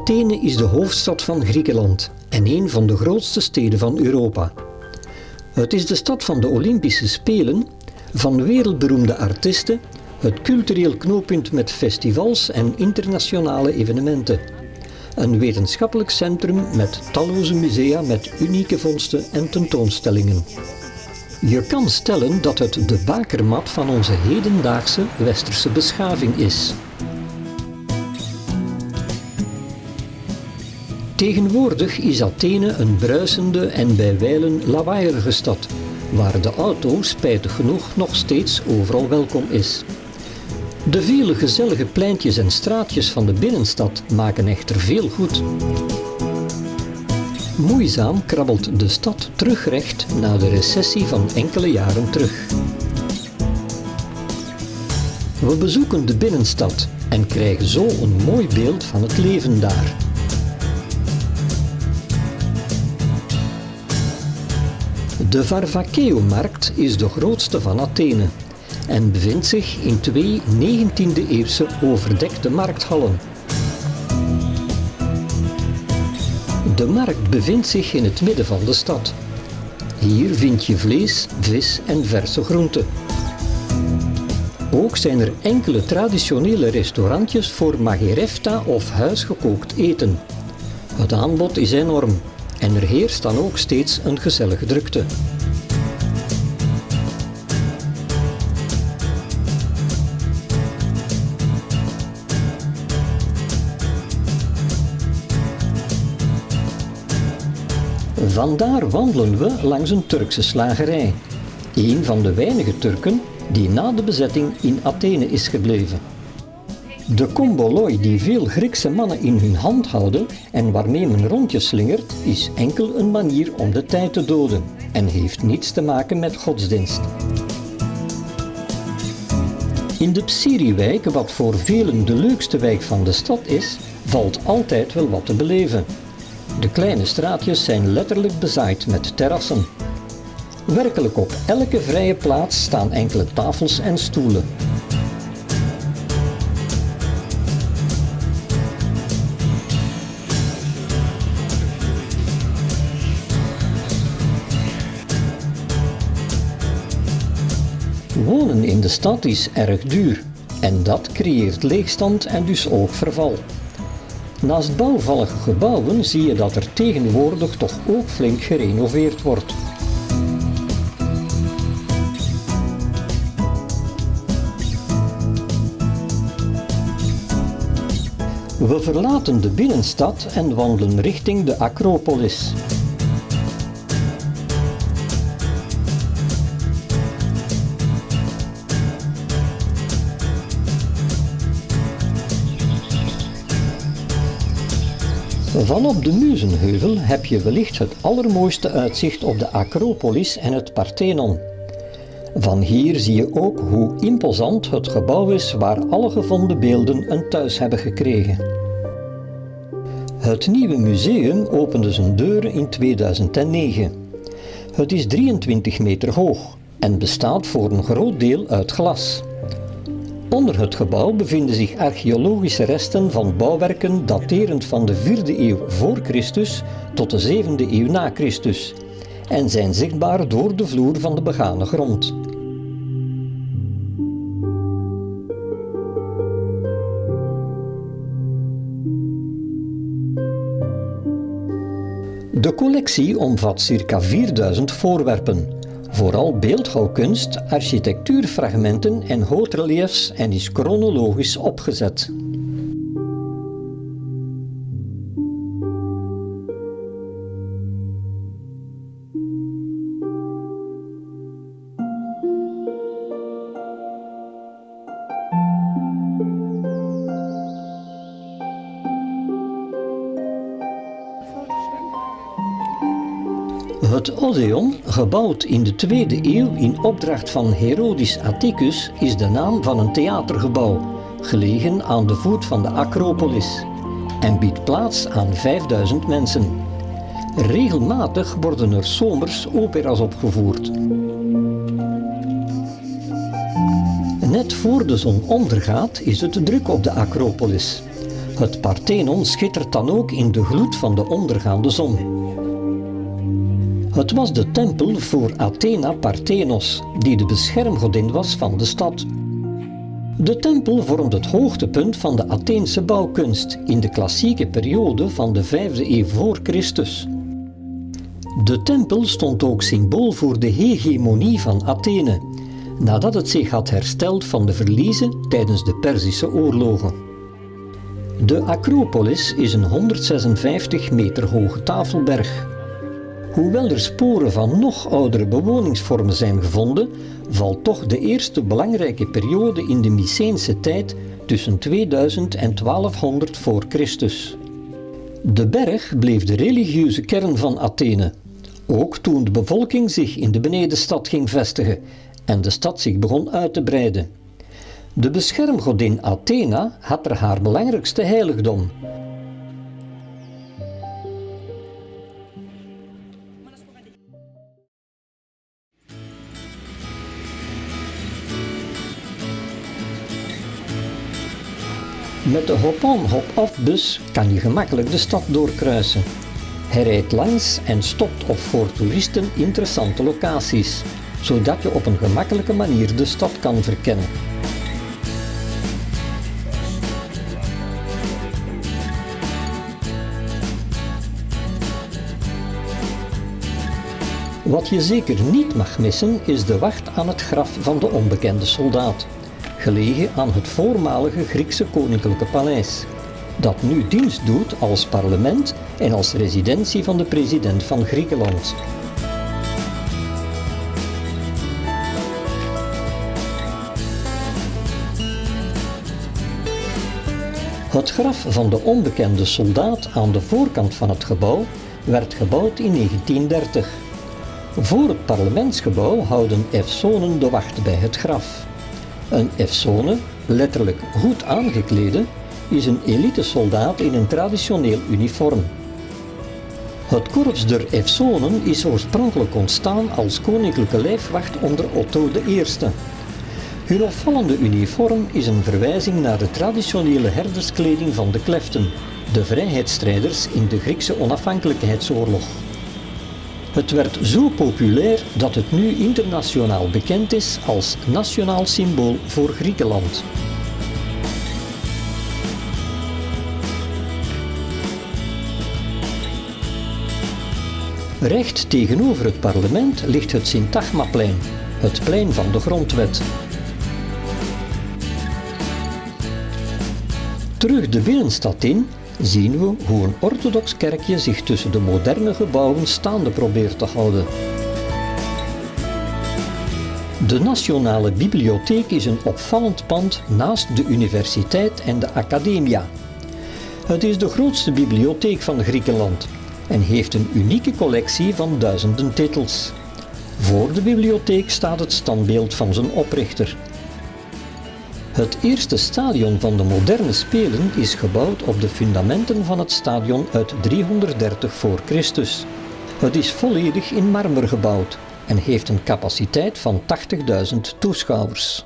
Athene is de hoofdstad van Griekenland en een van de grootste steden van Europa. Het is de stad van de Olympische Spelen, van wereldberoemde artiesten, het cultureel knooppunt met festivals en internationale evenementen. Een wetenschappelijk centrum met talloze musea met unieke vondsten en tentoonstellingen. Je kan stellen dat het de bakermat van onze hedendaagse westerse beschaving is. Tegenwoordig is Athene een bruisende en bij wijlen lawaaierige stad, waar de auto spijtig genoeg nog steeds overal welkom is. De vele gezellige pleintjes en straatjes van de binnenstad maken echter veel goed. Moeizaam krabbelt de stad terugrecht na de recessie van enkele jaren terug. We bezoeken de binnenstad en krijgen zo een mooi beeld van het leven daar. De Varvakeo-markt is de grootste van Athene en bevindt zich in 2 19e-eeuwse overdekte markthallen. De markt bevindt zich in het midden van de stad. Hier vind je vlees, vis en verse groenten. Ook zijn er enkele traditionele restaurantjes voor magerefta of huisgekookt eten. Het aanbod is enorm en er heerst dan ook steeds een gezellige drukte. Vandaar wandelen we langs een Turkse slagerij, een van de weinige Turken die na de bezetting in Athene is gebleven. De komboloi die veel Griekse mannen in hun hand houden en waarmee men rondjes slingert, is enkel een manier om de tijd te doden en heeft niets te maken met godsdienst. In de Psiriwijk, wat voor velen de leukste wijk van de stad is, valt altijd wel wat te beleven. De kleine straatjes zijn letterlijk bezaaid met terrassen. Werkelijk op elke vrije plaats staan enkele tafels en stoelen. Wonen in de stad is erg duur en dat creëert leegstand en dus ook verval. Naast bouwvallige gebouwen zie je dat er tegenwoordig toch ook flink gerenoveerd wordt. We verlaten de binnenstad en wandelen richting de Acropolis. Vanop de Muzenheuvel heb je wellicht het allermooiste uitzicht op de Acropolis en het Parthenon. Van hier zie je ook hoe imposant het gebouw is waar alle gevonden beelden een thuis hebben gekregen. Het nieuwe museum opende zijn deuren in 2009. Het is 23 meter hoog en bestaat voor een groot deel uit glas. Onder het gebouw bevinden zich archeologische resten van bouwwerken daterend van de 4e eeuw voor Christus tot de 7e eeuw na Christus en zijn zichtbaar door de vloer van de begane grond. De collectie omvat circa 4000 voorwerpen, vooral beeldhouwkunst, architectuurfragmenten en hoogreliefs en is chronologisch opgezet. Het Odeon, gebouwd in de 2e eeuw in opdracht van Herodes Atticus, is de naam van een theatergebouw, gelegen aan de voet van de Acropolis, en biedt plaats aan 5000 mensen. Regelmatig worden er 's zomers opera's opgevoerd. Net voor de zon ondergaat is het druk op de Acropolis. Het Parthenon schittert dan ook in de gloed van de ondergaande zon. Het was de tempel voor Athena Parthenos, die de beschermgodin was van de stad. De tempel vormt het hoogtepunt van de Atheense bouwkunst in de klassieke periode van de 5e eeuw voor Christus. De tempel stond ook symbool voor de hegemonie van Athene, nadat het zich had hersteld van de verliezen tijdens de Perzische oorlogen. De Acropolis is een 156 meter hoge tafelberg. Hoewel er sporen van nog oudere bewoningsvormen zijn gevonden, valt toch de eerste belangrijke periode in de Myceense tijd tussen 2000 en 1200 voor Christus. De berg bleef de religieuze kern van Athene, ook toen de bevolking zich in de benedenstad ging vestigen en de stad zich begon uit te breiden. De beschermgodin Athena had er haar belangrijkste heiligdom. Met de hop-on hop-off bus kan je gemakkelijk de stad doorkruisen. Hij rijdt langs en stopt op voor toeristen interessante locaties, zodat je op een gemakkelijke manier de stad kan verkennen. Wat je zeker niet mag missen is de wacht aan het graf van de onbekende soldaat, gelegen aan het voormalige Griekse koninklijke paleis, dat nu dienst doet als parlement en als residentie van de president van Griekenland. Het graf van de onbekende soldaat aan de voorkant van het gebouw werd gebouwd in 1930. Voor het parlementsgebouw houden efsonen de wacht bij het graf. Een efsone, letterlijk goed aangeklede, is een elitesoldaat in een traditioneel uniform. Het korps der efsonen is oorspronkelijk ontstaan als koninklijke lijfwacht onder Otto I. Hun opvallende uniform is een verwijzing naar de traditionele herderskleding van de kleften, de vrijheidsstrijders in de Griekse onafhankelijkheidsoorlog. Het werd zo populair dat het nu internationaal bekend is als nationaal symbool voor Griekenland. Recht tegenover het parlement ligt het Syntagmaplein, het plein van de grondwet. Terug de binnenstad in zien we hoe een orthodox kerkje zich tussen de moderne gebouwen staande probeert te houden. De Nationale Bibliotheek is een opvallend pand naast de universiteit en de Academia. Het is de grootste bibliotheek van Griekenland en heeft een unieke collectie van duizenden titels. Voor de bibliotheek staat het standbeeld van zijn oprichter. Het eerste stadion van de moderne Spelen is gebouwd op de fundamenten van het stadion uit 330 voor Christus. Het is volledig in marmer gebouwd en heeft een capaciteit van 80.000 toeschouwers.